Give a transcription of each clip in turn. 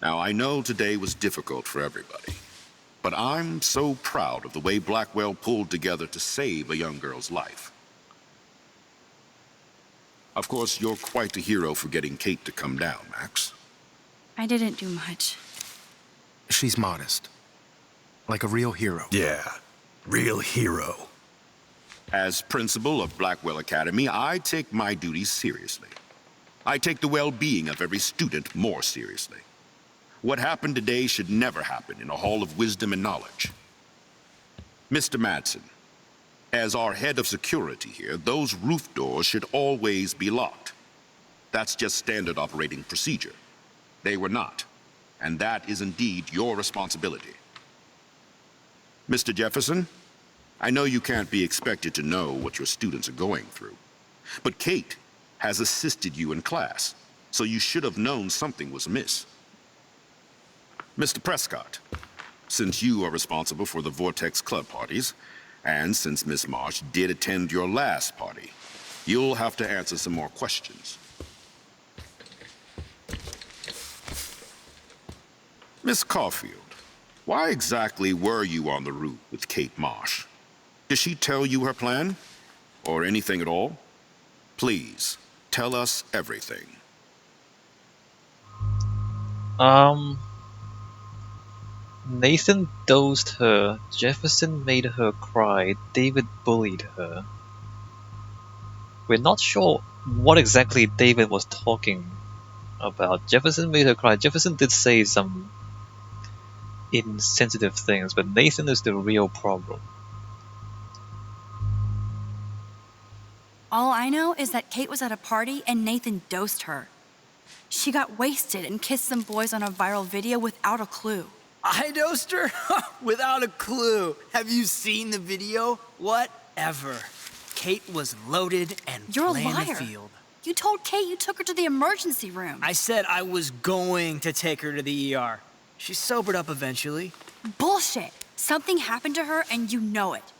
Now, I know today was difficult for everybody, but I'm so proud of the way Blackwell pulled together to save a young girl's life. Of course, you're quite a hero for getting Kate to come down, Max. I didn't do much. She's modest. Like a real hero. Yeah, real hero. As principal of Blackwell Academy, I take my duties seriously. I take the well-being of every student more seriously. What happened today should never happen in a hall of wisdom and knowledge. Mr. Madsen, as our head of security here, those roof doors should always be locked. That's just standard operating procedure. They were not, and that is indeed your responsibility. Mr. Jefferson, I know you can't be expected to know what your students are going through, but Kate has assisted you in class, so you should have known something was amiss. Mr. Prescott, since you are responsible for the Vortex Club parties, and since Miss Marsh did attend your last party, you'll have to answer some more questions. Miss Caulfield, why exactly were you on the route with Kate Marsh? Did she tell you her plan? Or anything at all? Please, tell us everything. Nathan dosed her, Jefferson made her cry, David bullied her. We're not sure what exactly David was talking about. Jefferson made her cry. Jefferson did say some insensitive things, but Nathan is the real problem. All I know is that Kate was at a party and Nathan dosed her. She got wasted and kissed some boys on a viral video without a clue. I dosed her? Without a clue. Have you seen the video? Whatever. Kate was loaded and You're a playing the liar. field. You told Kate you took her to the emergency room. I said I was going to take her to the ER. She sobered up eventually. Bullshit. Something happened to her and you know it.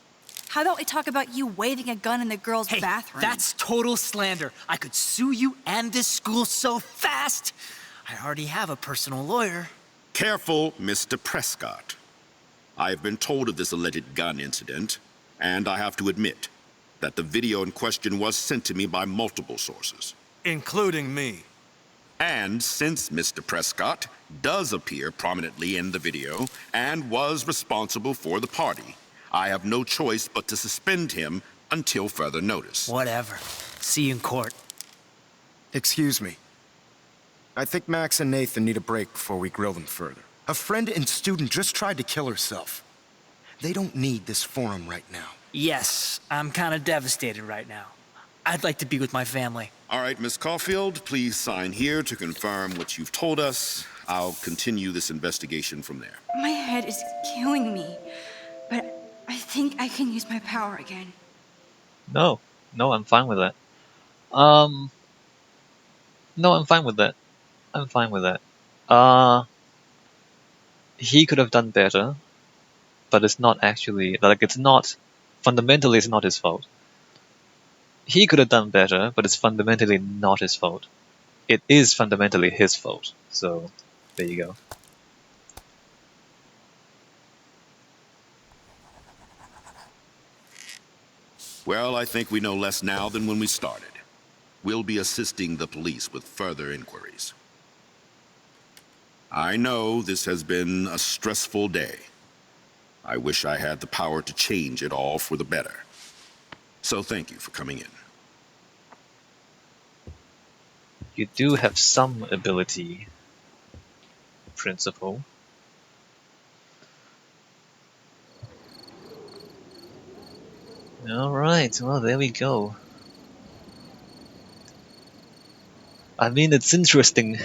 How about we talk about you waving a gun in the girls' Hey, bathroom? that's total slander. I could sue you and this school so fast. I already have a personal lawyer. Careful, Mr. Prescott. I have been told of this alleged gun incident, and I have to admit that the video in question was sent to me by multiple sources. Including me. And since Mr. Prescott does appear prominently in the video and was responsible for the party, I have no choice but to suspend him until further notice. Whatever. See you in court. Excuse me. I think Max and Nathan need a break before we grill them further. A friend and student just tried to kill herself. They don't need this forum right now. Yes, I'm kind of devastated right now. I'd like to be with my family. All right, Miss Caulfield, please sign here to confirm what you've told us. I'll continue this investigation from there. My head is killing me, but I think I can use my power again. No, I'm fine with that. No, I'm fine with that. I'm fine with that. He could have done better, but it's not actually, like, it's not, fundamentally it's not his fault. He could have done better, but it's fundamentally not his fault. It is fundamentally his fault, so there you go. Well, I think we know less now than when we started. We'll be assisting the police with further inquiries. I know this has been a stressful day. I wish I had the power to change it all for the better. So thank you for coming in. You do have some ability, Principal. Alright, well, there we go. I mean, it's interesting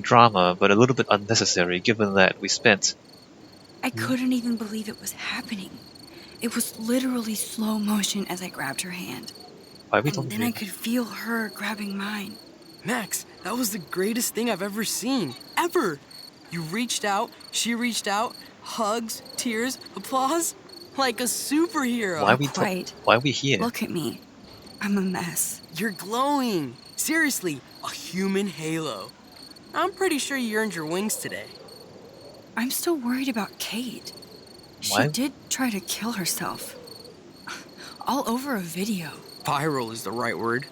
drama, but a little bit unnecessary given that we spent... I couldn't even believe it was happening. It was literally slow motion as I grabbed her hand. Why are we And talking then I could feel her grabbing mine. Max, that was the greatest thing I've ever seen. Ever! You reached out, she reached out, hugs, tears, applause. Like a superhero. Why are we here? Look at me. I'm a mess. You're glowing. Seriously, a human halo. I'm pretty sure you earned your wings today. I'm still worried about Kate. She Why? did try to kill herself. All over a video. Viral is the right word.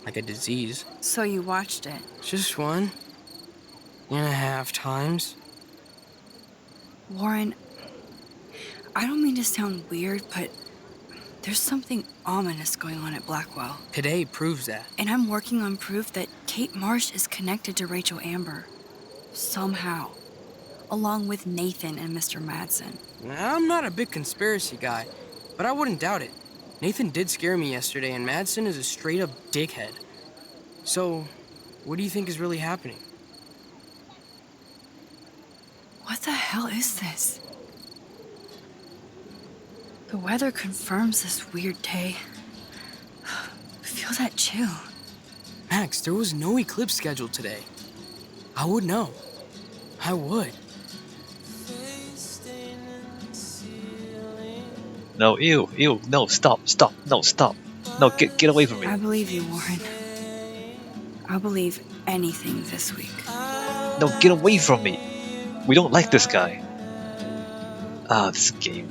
Like a disease. So you watched it. Just 1.5 times. Warren, I don't mean to sound weird, but there's something ominous going on at Blackwell. Today proves that. And I'm working on proof that Kate Marsh is connected to Rachel Amber. Somehow. Along with Nathan and Mr. Madsen. I'm not a big conspiracy guy, but I wouldn't doubt it. Nathan did scare me yesterday, and Madsen is a straight-up dickhead. So, what do you think is really happening? What the hell is this? The weather confirms this weird day. Feel that chill. Max, there was no eclipse scheduled today. I would know. I would. No, ew, no, stop, no, stop. No, get away from me. I believe you, Warren. I'll believe anything this week. No, get away from me. We don't like this guy. Ah, this game.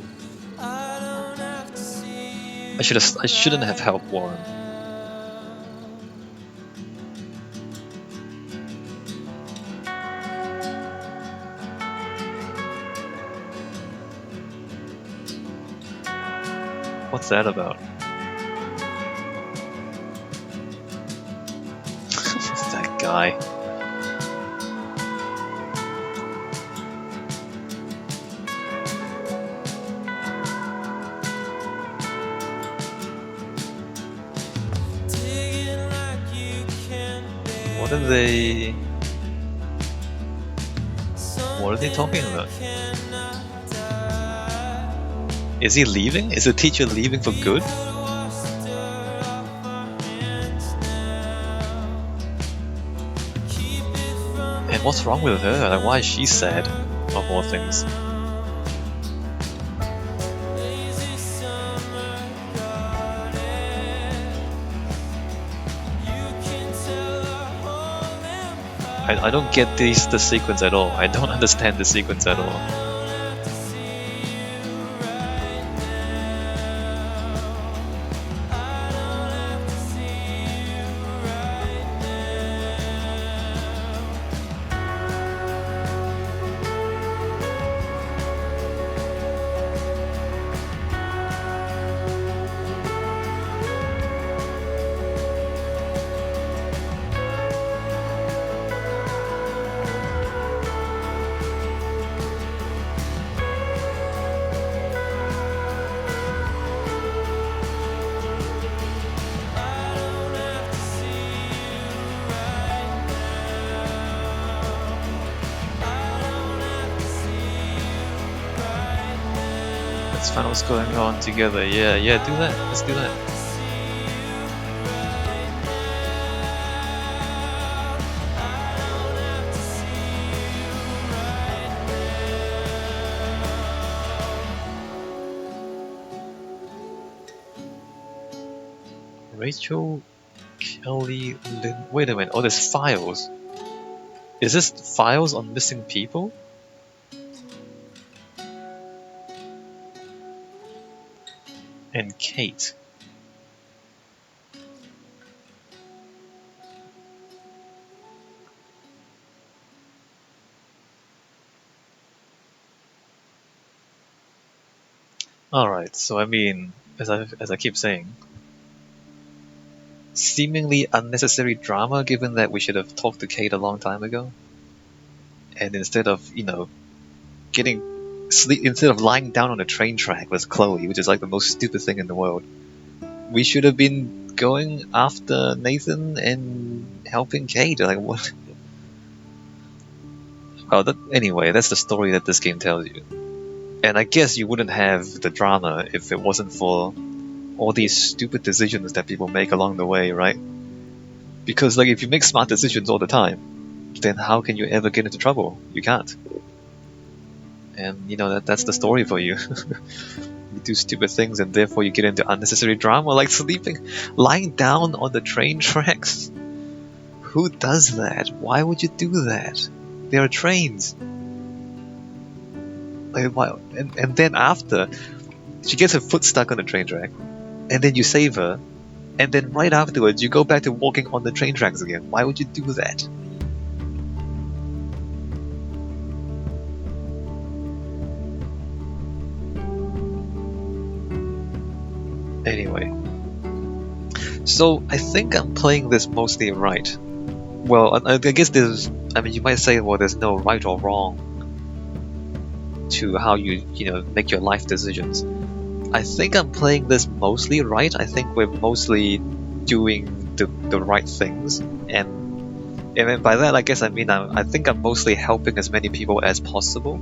I shouldn't have helped Warren. What's that about? That guy. What are they talking about? Is he leaving? Is the teacher leaving for good? And what's wrong with her? Like, why is she sad, of all things? I don't get the sequence at all. I don't understand the sequence at all. Let's find what's going on together. Yeah, do that. Let's do that. Rachel, Kelly, Lynn. Wait a minute. Oh, there's files. Is this files on missing people? And Kate. Alright, so I mean, as I keep saying, seemingly unnecessary drama given that we should have talked to Kate a long time ago. And instead of, instead of lying down on a train track with Chloe, which is like the most stupid thing in the world, we should have been going after Nathan and helping Kate. Like, what? Oh, anyway, that's the story that this game tells you. And I guess you wouldn't have the drama if it wasn't for all these stupid decisions that people make along the way, right? Because, like, if you make smart decisions all the time, then how can you ever get into trouble? You can't. And, that's the story for you. You do stupid things and therefore you get into unnecessary drama like lying down on the train tracks. Who does that? Why would you do that? There are trains. Like, why? And then after, she gets her foot stuck on the train track, and then you save her, and then right afterwards you go back to walking on the train tracks again. Why would you do that? Anyway, so I think I'm playing this mostly right. Well, I guess you might say, well, there's no right or wrong to how you make your life decisions. I think I'm playing this mostly right. I think we're mostly doing the right things, and by that I guess I mean I think I'm mostly helping as many people as possible.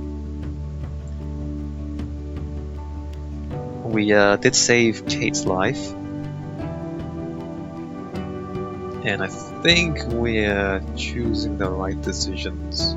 We did save Kate's life, and I think we're choosing the right decisions.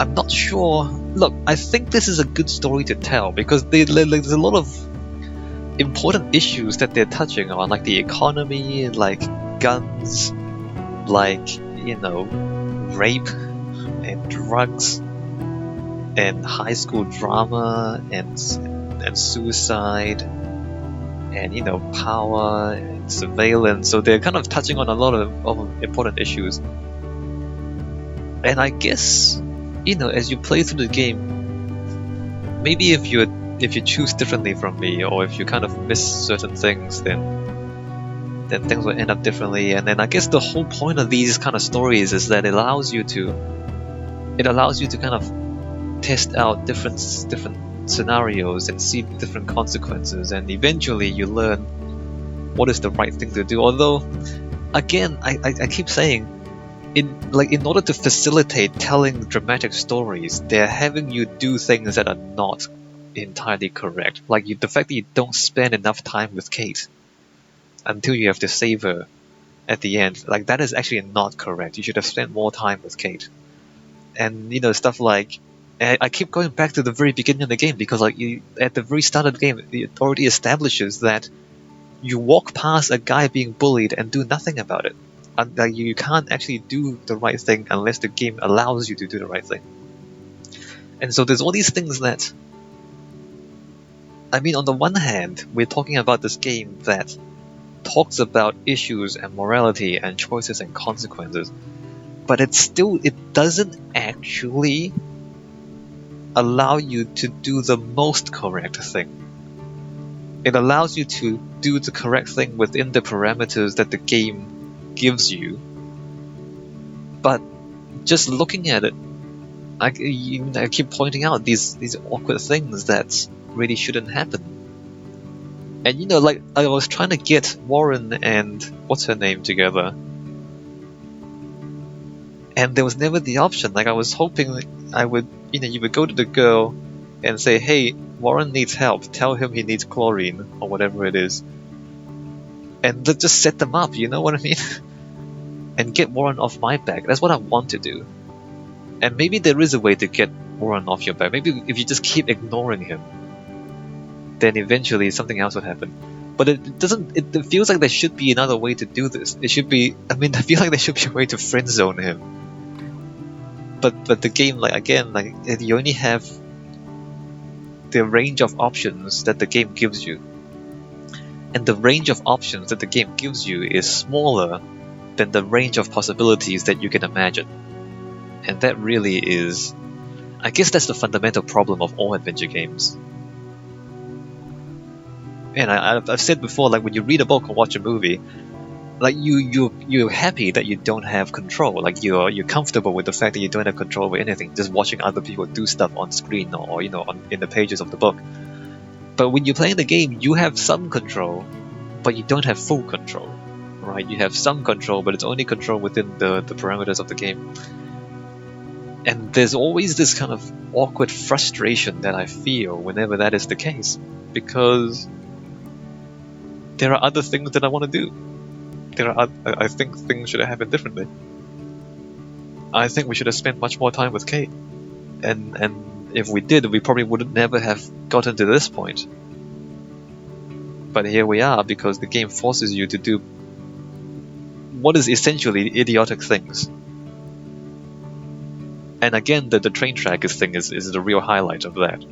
I'm not sure. Look, I think this is a good story to tell because there's a lot of important issues that they're touching on, like the economy, like guns, like, rape and drugs and high school drama and suicide and power and surveillance. So they're kind of touching on a lot of important issues. And I guess as you play through the game, maybe if you choose differently from me, or if you kind of miss certain things, then things will end up differently. And then I guess the whole point of these kind of stories is that it allows you to kind of test out different scenarios and see different consequences, and eventually you learn what is the right thing to do. Although, again, I keep saying, in order to facilitate telling dramatic stories, they're having you do things that are not entirely correct. Like the fact that you don't spend enough time with Kate until you have to save her at the end, like that is actually not correct. You should have spent more time with Kate. And stuff like, I keep going back to the very beginning of the game because at the very start of the game, it already establishes that you walk past a guy being bullied and do nothing about it. And you can't actually do the right thing unless the game allows you to do the right thing. And so there's all these things that, on the one hand, we're talking about this game that talks about issues and morality and choices and consequences, but it doesn't actually allow you to do the most correct thing. It allows you to do the correct thing within the parameters that the game gives you, but just looking at it, I keep pointing out these awkward things that really shouldn't happen. And I was trying to get Warren and what's her name together, and there was never the option. I was hoping I would, you would go to the girl and say, "Hey, Warren needs help. Tell him he needs chlorine or whatever it is," and just set them up. You know what I mean? And get Warren off my back. That's what I want to do. And maybe there is a way to get Warren off your back. Maybe if you just keep ignoring him, then eventually something else would happen. But it doesn't. It feels like there should be another way to do this. It should be. I feel like there should be a way to friend zone him. But the game, you only have the range of options that the game gives you, and the range of options that the game gives you is smaller than the range of possibilities that you can imagine. And that really is, I guess that's the fundamental problem of all adventure games. And I've said before, when you read a book or watch a movie, you're happy that you don't have control. You're comfortable with the fact that you don't have control over anything, just watching other people do stuff on screen or in the pages of the book. But when you play in the game, you have some control, but you don't have full control. Right? You have some control, but it's only control within the parameters of the game. And there's always this kind of awkward frustration that I feel whenever that is the case, because there are other things that I want to do. I think things should have happened differently. I think we should have spent much more time with Kate, and if we did, we probably would never have gotten to this point. But here we are, because the game forces you to do what is essentially idiotic things. And again, the train track thing is the real highlight of that.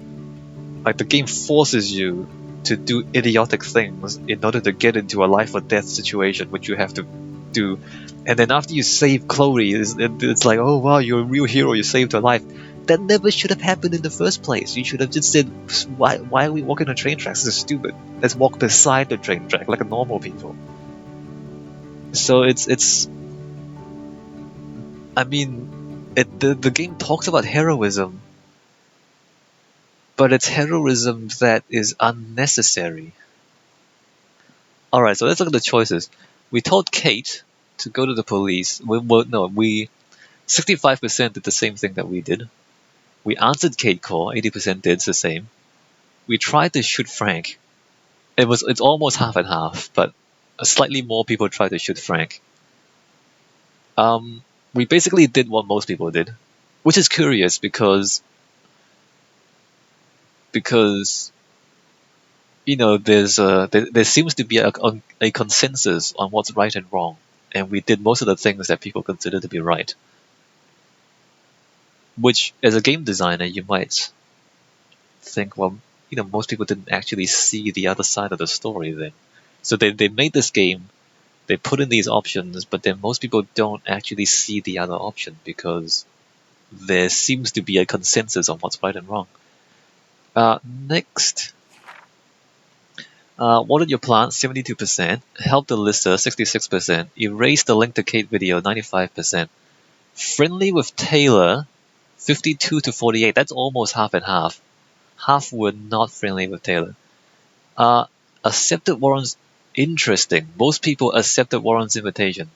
Like, the game forces you to do idiotic things in order to get into a life or death situation, which you have to do. And then after you save Chloe, it's like, oh wow, you're a real hero, you saved her life. That never should have happened in the first place. You should have just said, why are we walking on train tracks? This is stupid. Let's walk beside the train track like a normal people. So it's I mean, the game talks about heroism, but it's heroism that is unnecessary. Alright, so let's look at the choices. We told Kate to go to the police. We 65% did the same thing that we did. We answered Kate call, 80% did the same. We tried to shoot Frank. It's almost half and half, but slightly more people tried to shoot Frank. We basically did what most people did, which is curious because you know, there seems to be a consensus on what's right and wrong, and we did most of the things that people consider to be right. Which, as a game designer, you might think, well, you know, most people didn't actually see the other side of the story then. So they made this game, they put in these options, but then most people don't actually see the other option because there seems to be a consensus on what's right and wrong. Next. Watered your plants, 72%. Helped the lister, 66%. Erased the link to Kate video, 95%. Friendly with Taylor, 52 to 48. That's almost half and half. Half were not friendly with Taylor. Accepted Warren's interesting. Most people accepted Warren's invitation.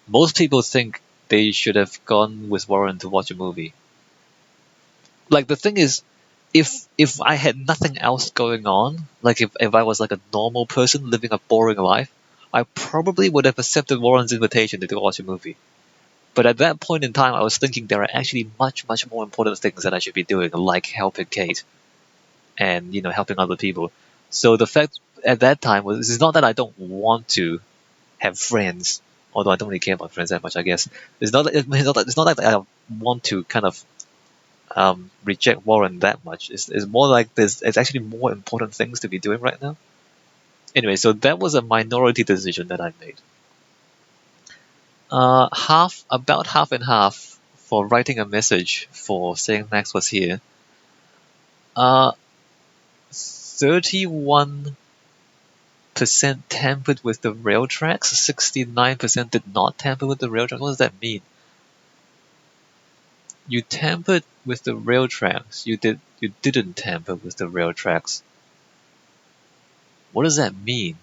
Most people think they should have gone with Warren to watch a movie. Like, the thing is, if I had nothing else going on, like if I was like a normal person living a boring life, I probably would have accepted Warren's invitation to go watch a movie. But at that point in time, I was thinking there are actually much more important things that I should be doing, like helping Kate and, you know, helping other people. So the fact at that time was, it's not that I don't want to have friends, although I don't really care about friends that much, I guess. It's not like I want to kind of reject Warren that much. It's more like there's actually more important things to be doing right now. Anyway, so that was a minority decision that I made. About half and half for writing a message for saying Max was here. 31% tampered with the rail tracks. 69% did not tamper with the rail tracks. What does that mean? You tampered with the rail tracks. You didn't tamper with the rail tracks. What does that mean?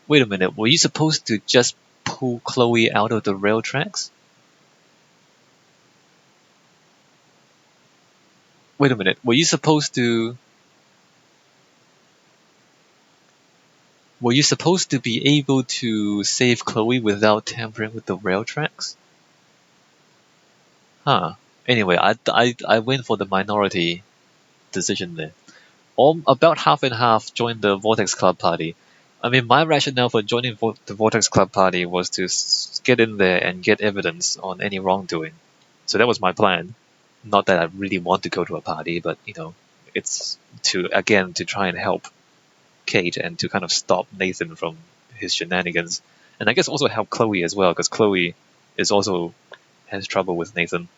Wait a minute. Were you supposed to just pull Chloe out of the rail tracks? Wait a minute. Were you supposed to be able to save Chloe without tampering with the rail tracks? Huh. Anyway, I went for the minority decision there. About half and half joined the Vortex Club party. I mean, my rationale for joining the Vortex Club party was to get in there and get evidence on any wrongdoing. So that was my plan. Not that I really want to go to a party, but, you know, it's to try and help Kate and to kind of stop Nathan from his shenanigans. And I guess also help Chloe as well, because Chloe has trouble with Nathan.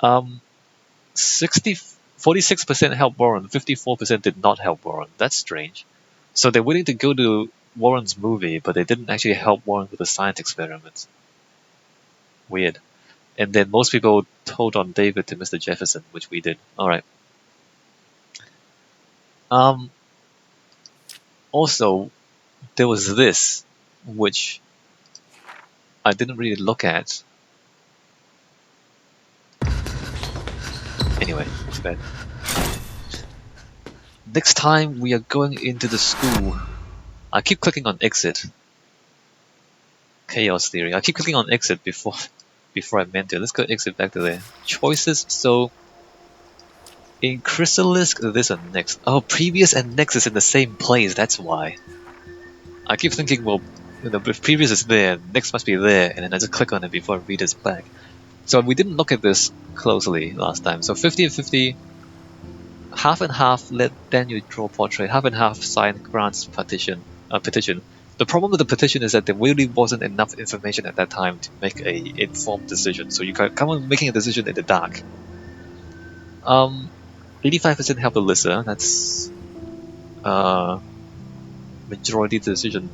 46% helped Warren, 54% did not help Warren. That's strange. So they're willing to go to Warren's movie, but they didn't actually help Warren with the science experiments. Weird. And then most people told on David to Mr. Jefferson, which we did. Alright. Also, there was this, which I didn't really look at. Anyway, too bad. Next time we are going into the school. I keep clicking on exit. Chaos theory. I keep clicking on exit before I meant to. Let's go exit back to there. Choices. So In Chrysalisk, this and next. Oh, previous and next is in the same place, that's why. I keep thinking, well, if previous is there, next must be there, and then I just click on it before I read it back. So we didn't look at this closely last time. So 50 and 50, half and half, let Daniel draw portrait, half and half sign Grant's petition. The problem with the petition is that there really wasn't enough information at that time to make a informed decision, so you can come on making a decision in the dark. 85% help Alyssa, that's majority decision.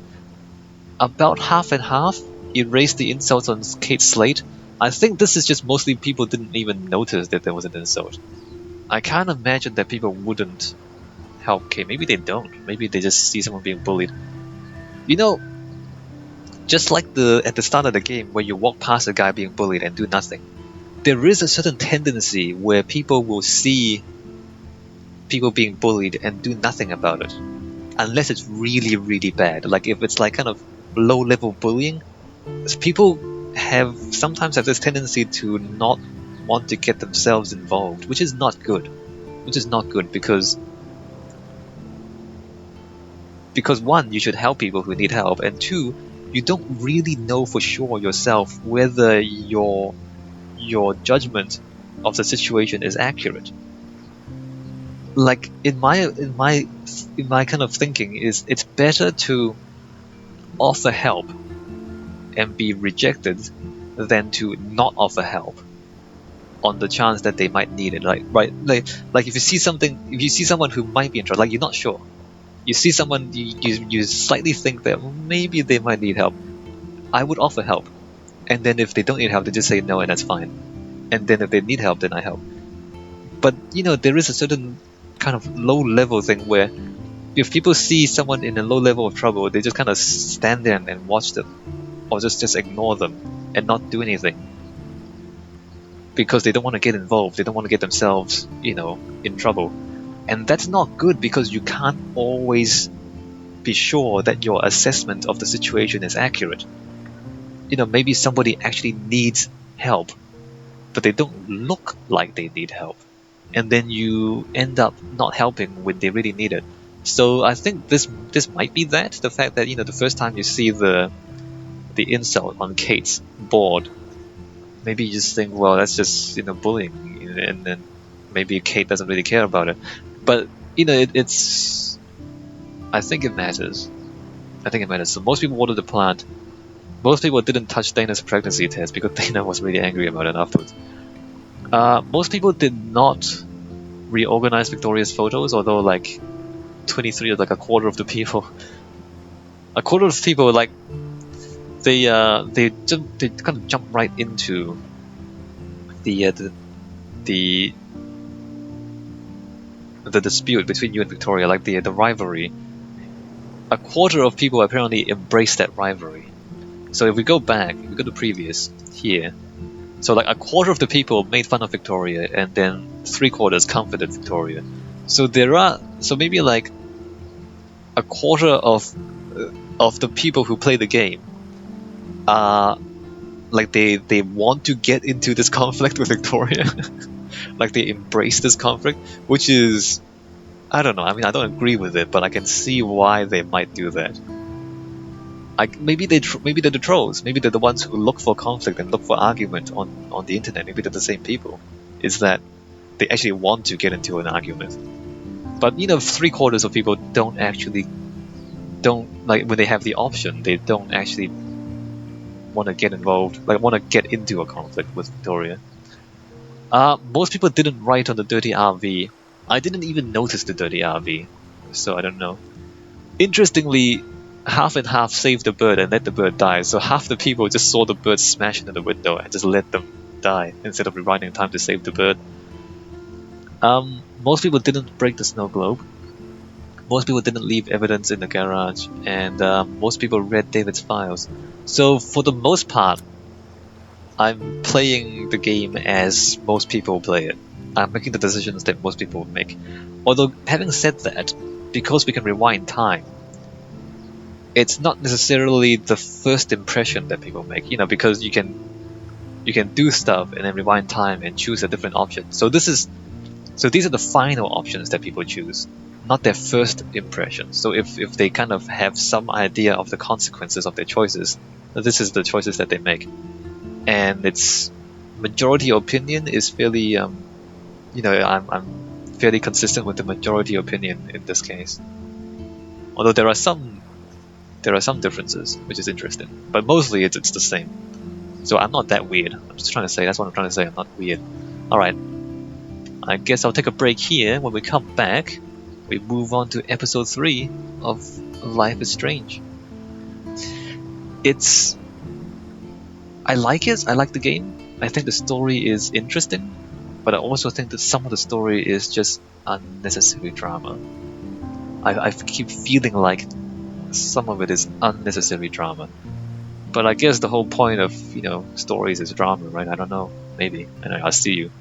About half and half, erase the insults on Kate's slate. I think this is just mostly people didn't even notice that there was an insult. I can't imagine that people wouldn't help Kate. Maybe they don't. Maybe they just see someone being bullied. You know, just like at the start of the game where you walk past a guy being bullied and do nothing, there is a certain tendency where people will see people being bullied and do nothing about it. Unless it's really, really bad. Like if it's like kind of low-level bullying, people sometimes have this tendency to not want to get themselves involved, which is not good. Because one, you should help people who need help, and two, you don't really know for sure yourself whether your judgment of the situation is accurate. Like in my kind of thinking is it's better to offer help and be rejected than to not offer help on the chance that they might need it. Like if you see someone who might be in trouble, like you're not sure. You see someone you slightly think that maybe they might need help. I would offer help. And then if they don't need help, they just say no and that's fine. And then if they need help, then I help. But there is a certain kind of low-level thing where if people see someone in a low level of trouble, they just kind of stand there and watch them, or just ignore them and not do anything because they don't want to get involved. They don't want to get themselves, in trouble. And that's not good because you can't always be sure that your assessment of the situation is accurate. Maybe somebody actually needs help, but they don't look like they need help. And then you end up not helping when they really need it. So I think this might be that, the fact that the first time you see the insult on Kate's board, maybe you just think, well, that's just bullying, and then maybe Kate doesn't really care about it. But it's I think it matters. So most people watered the plant. Most people didn't touch Dana's pregnancy test because Dana was really angry about it afterwards. Most people did not reorganize Victoria's photos, although like 23 or like a quarter of the people like they kind of jump right into the dispute between you and Victoria, like the rivalry. A quarter of people apparently embrace that rivalry. So if we go back, we go to previous here. So like a quarter of the people made fun of Victoria, and then 3/4 comforted Victoria. So maybe like a quarter of the people who play the game like they want to get into this conflict with Victoria. Like they embrace this conflict, which is, I don't know. I mean, I don't agree with it, but I can see why they might do that. Maybe they're the trolls. Maybe they're the ones who look for conflict and look for argument on the internet. Maybe they're the same people. Is that they actually want to get into an argument. But 3/4 of people don't like when they have the option. They don't actually want to get involved, like want to get into a conflict with Victoria. Most people didn't write on the dirty RV. I didn't even notice the dirty RV, so I don't know. Interestingly, half and half saved the bird and let the bird die, so half the people just saw the bird smash into the window and just let them die instead of rewinding time to save the bird. Most people didn't break the snow globe. Most people didn't leave evidence in the garage, and most people read David's files. So for the most part, I'm playing the game as most people play it. I'm making the decisions that most people make. Although, having said that, because we can rewind time, it's not necessarily the first impression that people make, because you can do stuff and then rewind time and choose a different option. So this is So these are the final options that people choose, not their first impressions. So if they kind of have some idea of the consequences of their choices, this is the choices that they make. And its majority opinion is fairly, I'm fairly consistent with the majority opinion in this case. Although there are some differences, which is interesting, but mostly it's the same. So I'm not that weird. I'm just trying to say, that's what I'm trying to say, I'm not weird. Alright, I guess I'll take a break here. When we come back, we move on to episode 3 of Life is Strange. I like it, I like the game. I think the story is interesting, but I also think that some of the story is just unnecessary drama. I keep feeling like some of it is unnecessary drama. But I guess the whole point of, stories is drama, right? I don't know. Maybe. And I'll see you.